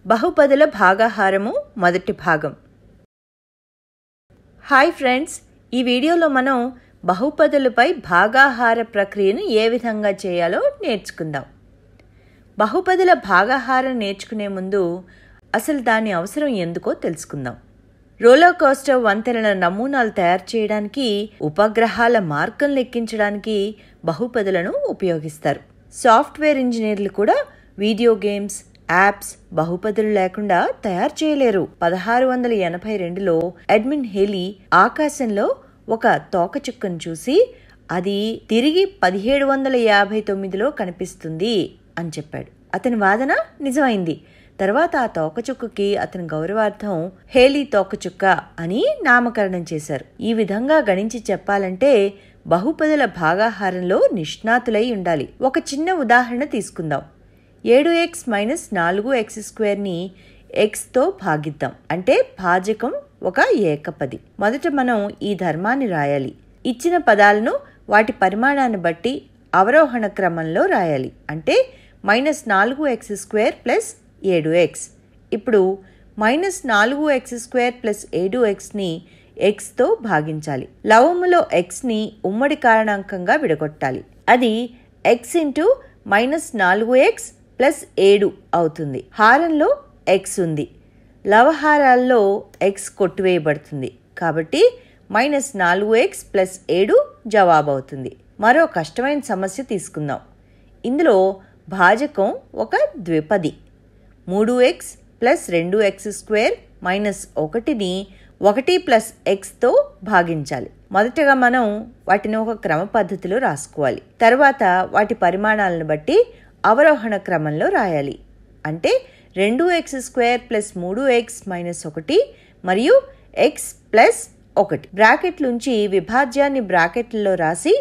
బహుపదుల భాగాహారము మొదటి భాగం. Hi friends, ఈ వీడియోలో మనం బహుపదులపై భాగాహార ప్రక్రియను ఏ విధంగా చేయాలో నేర్చుకుందాం. బహుపదుల భాగాహారం నేర్చుకునే ముందు అసలు దాని అవసరం ఎందుకో తెలుసుకుందాం. రోలర్ కోస్టర్ వంతెనల నమూనాలు తయారు చేయడానికి, ఉపగ్రహాల మార్గం లెక్కించడానికి బహుపదులను ఉపయోగిస్తారు. సాఫ్ట్వేర్ ఇంజనీర్లు కూడా వీడియో గేమ్స్, యాప్స్ బహుపదులు లేకుండా తయారు చేయలేరు. 1682లో ఎడ్మండ్ హేలీ ఆకాశంలో ఒక తోకచుక్కను చూసి అది తిరిగి 1759లో కనిపిస్తుంది అని చెప్పాడు. అతని వాదన నిజమైంది. తర్వాత ఆ తోకచుక్కకి అతని గౌరవార్థం హేలీ తోకచుక్క అని నామకరణం చేశారు. ఈ విధంగా గణించి చెప్పాలంటే బహుపదుల భాగాహారంలో నిష్ణాతులై ఉండాలి. ఒక చిన్న ఉదాహరణ తీసుకుందాం. 7x - 4x² ని xతో భాగిద్దాం. అంటే భాజకం ఒక ఏకపది. మొదట మనం ఈ ధర్మాన్ని రాయాలి. ఇచ్చిన పదాలను వాటి పరిమాణాన్ని బట్టి అవరోహణ క్రమంలో రాయాలి. అంటే -4x² + 7x. ఇప్పుడు -4x² + 7x ని xతో భాగించాలి. లవములో xని ఉమ్మడి కారణాంకంగా విడగొట్టాలి. అది x × -4x + 7 అవుతుంది. హారంలో x ఉంది. లవహారాల్లో x కొట్టివేయబడుతుంది. కాబట్టి -4x + 7 జవాబు అవుతుంది. మరో కష్టమైన సమస్య తీసుకుందాం. ఇందులో భాజకం ఒక ద్విపది. 3x + 2x² - 1ని 1 + xతో భాగించాలి. మొదటగా మనం వాటిని ఒక క్రమ పద్ధతిలో రాసుకోవాలి. తర్వాత వాటి పరిమాణాలను బట్టి అవరోహణ క్రమంలో రాయాలి. అంటే 2x² + 3x - 1 మరియు x + 1. బ్రాకెట్లుంచి విభాజ్యాన్ని బ్రాకెట్లలో రాసి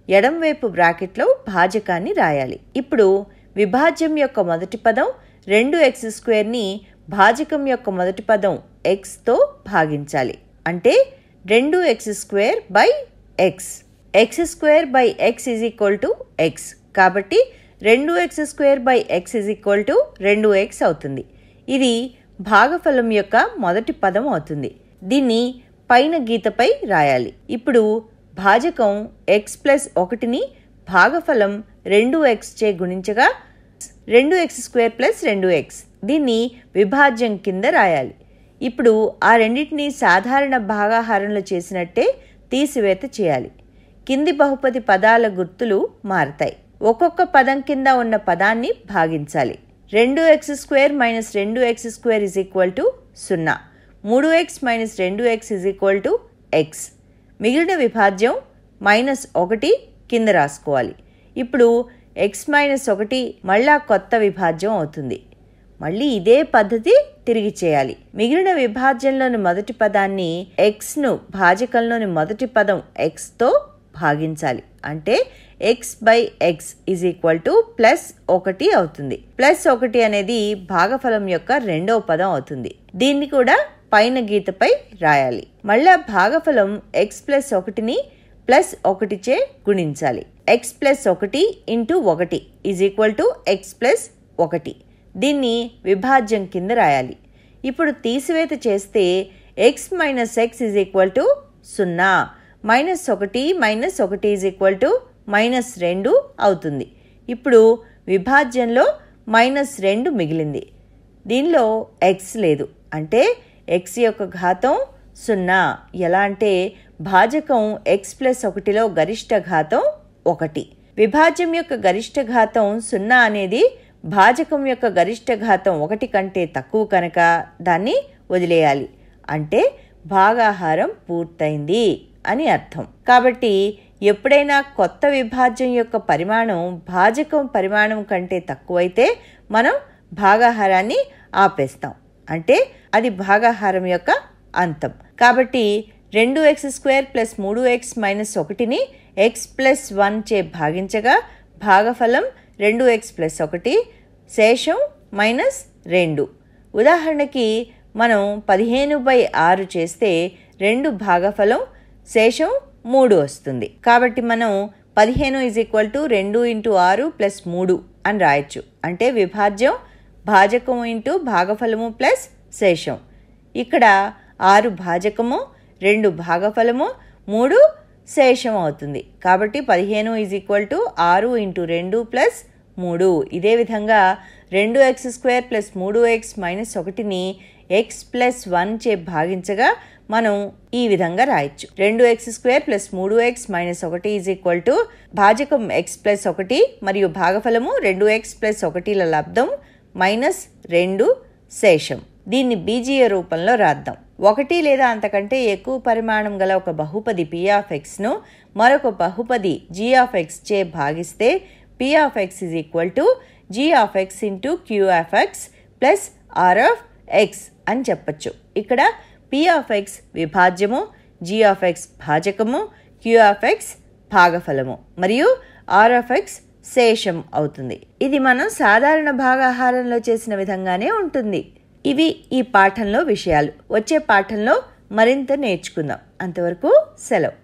ఎడంవైపు బ్రాకెట్లో భాజకాన్ని రాయాలి. ఇప్పుడు విభాజ్యం యొక్క మొదటి పదం 2x² ని భాజకం యొక్క మొదటి పదం xతో భాగించాలి. అంటే 2x² / x. x² / x x. కాబట్టి 2x² / x 2x అవుతుంది. ఇది భాగఫలం యొక్క మొదటి పదం అవుతుంది. దీన్ని పైన గీతపై రాయాలి. ఇప్పుడు భాజకం x + 1ని భాగఫలం 2x చే గుణించగా 2x² + 2x. దీన్ని విభాజ్యం కింద రాయాలి. ఇప్పుడు ఆ రెండింటినీ సాధారణ భాగాహారంలో చేసినట్టే తీసివేత చేయాలి. కింది బహుపది పదాల గుర్తులు మారతాయి. ఒక్కొక్క పదం కింద ఉన్న పదాన్ని భాగించాలి. 2x² - 2x² = 0. 3x - 2x x. మిగిలిన విభాజ్యం -1 కింద రాసుకోవాలి. ఇప్పుడు x - 1 మళ్ళా కొత్త విభాజ్యం అవుతుంది. మళ్ళీ ఇదే పద్ధతి తిరిగి చేయాలి. మిగిలిన విభాజ్యంలోని మొదటి పదాన్ని xను భాజకంలోని మొదటి పదం xతో భాగించాలి. అంటే x / x +1 అవుతుంది. +1 అనేది భాగఫలం యొక్క రెండవ పదం అవుతుంది. దీన్ని కూడా పైన గీతపై రాయాలి. మళ్ళా భాగఫలం x + 1ని +1 చే గుణించాలి. x + 1 × 1 x + 1. దీన్ని విభాజ్యం కింద రాయాలి. ఇప్పుడు తీసివేత చేస్తే x - x 0. -1 -1 -2 అవుతుంది. ఇప్పుడు విభాజ్యంలో -2 మిగిలింది. దీనిలో x లేదు. అంటే x యొక్క ఘాతం 0. ఎలా అంటే భాజకం x + 1లో గరిష్ట ఘాతం 1. విభాజ్యం యొక్క గరిష్ట ఘాతం 0 అనేది భాజకం యొక్క గరిష్ట ఘాతం 1 కంటే తక్కువ కనుక దాన్ని వదిలేయాలి. అంటే భాగాహారం పూర్తయింది అని అర్థం. కాబట్టి ఎప్పుడైనా కొత్త విభాజ్యం యొక్క పరిమాణం భాజకం పరిమాణం కంటే తక్కువైతే మనం భాగాహారాన్ని ఆపేస్తాం. అంటే అది భాగాహారం యొక్క అంతం. కాబట్టి 2x² + 3x - 1ని x + 1 చే భాగించగా భాగఫలం 2x + 1, శేషం -2. ఉదాహరణకి మనం 15/6 చేస్తే 2 భాగఫలం శేషం 3 వస్తుంది. కాబట్టి మనం 15 2 × 6 + 3 అని రాయొచ్చు. అంటే విభాజ్యం భాజకము ఇంటూ భాగఫలము ప్లస్ శేషం. ఇక్కడ 6 భాజకము, 2 భాగఫలము, 3 శేషం అవుతుంది. కాబట్టి 15 = 6 × 2 + 3. ఇదే విధంగా 2x² + 3x - 1ని x + 1 చే భాగించగా మనం ఈ విధంగా రాయొచ్చు. 2x² + 3x - 1 భాజకం x + 1 మరియు భాగఫలము 2x + 1ల లబ్ధం -2 శేషం. దీన్ని బీజీయ రూపంలో రాద్దాం. 1 లేదా అంతకంటే ఎక్కువ పరిమాణం గల ఒక బహుపది p(x)ను మరొక బహుపది g(x) చే భాగిస్తే p(x) = g(x) × q(x) + r(x) అని చెప్పచ్చు. ఇక్కడ p(x) విభాజ్యము, g(x) భాజకము, q(x) భాగఫలము మరియు r(x) శేషం అవుతుంది. ఇది మనం సాధారణ భాగాహారంలో చేసిన విధంగానే ఉంటుంది. ఇవి ఈ పాఠంలో విషయాలు. వచ్చే పాఠంలో మరింత నేర్చుకుందాం. అంతవరకు సెలవు.